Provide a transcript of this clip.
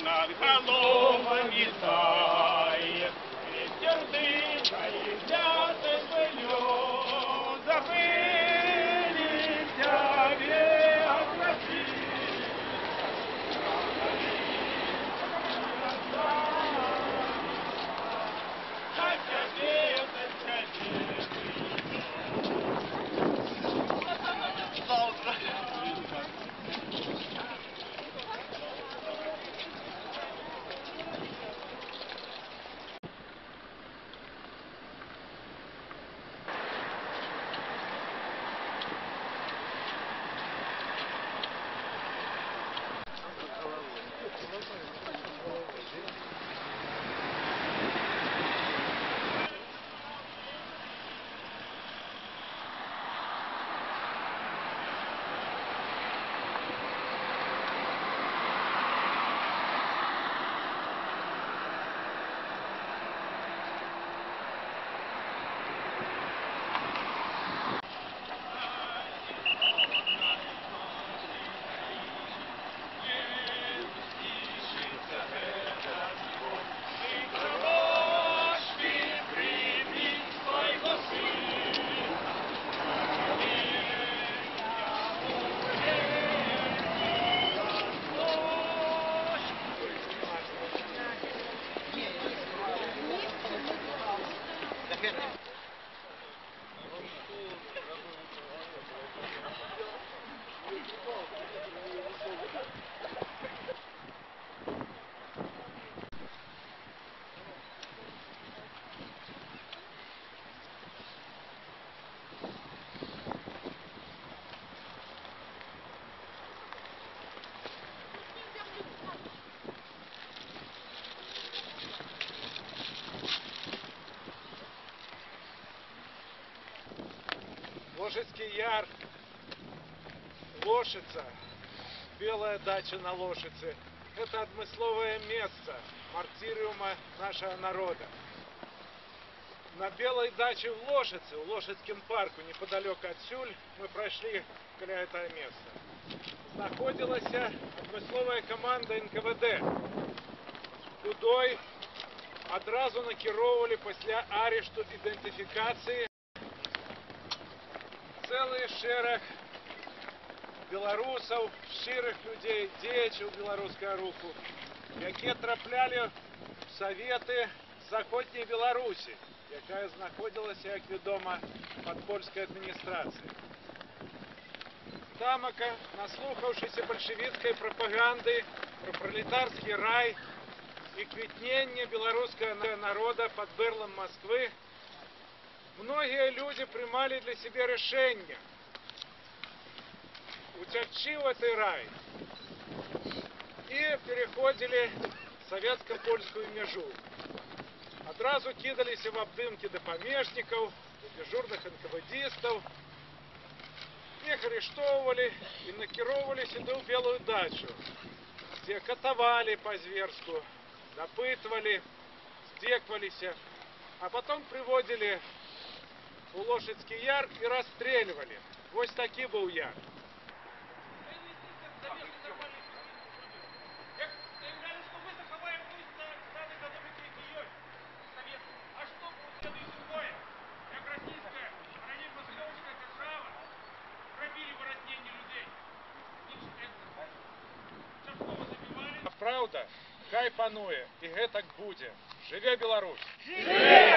Над головами тает, ветер дыхает, вязы пылью, забылись авиакрасив. Хотя веточка завтра. Лошадский яр, Лошица, белая дача на Лошице – это адмысловое место мартириума нашего народа. На белой даче в Лошице, в Лошадском парку, неподалеку от Сюль, мы прошли каля этого места. Находилась адмысловая команда НКВД, кудой адразу накіроўвалі пасля арешту ідэнтыфікацыі цэлы шэраг беларусаў, шчырых людзей, дзеячаў беларускага руху, якія траплялі ў саветы заходняй Беларусі, якая знаходзілася, як вядома, пад польскай адміністрацыяй. Тамака, наслухаўшыся бальшавіцкай прапаганды пра пралетарскі рай і квітненне беларускага народа пад бэрлам Москвы, многие люди принимали для себя решение утечь в этот рай и переходили в советско-польскую межу. Одразу кидались в обдымки до помежников, до дежурных НКВДистов. Их арестовывали и накировывали сюда в Белую дачу, где катовали по-зверску, допытывали, стеквались, а потом приводили у Лошадский яр и расстреливали. Вот такой был яр. Заветы нормальные субъекты вроде. Як заявляли, что мы заховаем войск на старой экономике, які есть. Совет. А что будет это и другое? Як российская, а ранее московская держава грабили воротнение людей. Ніч это. Частково забивали. А правда, хай пануе, и гэтак будзе. Жыве Беларусь! Живе!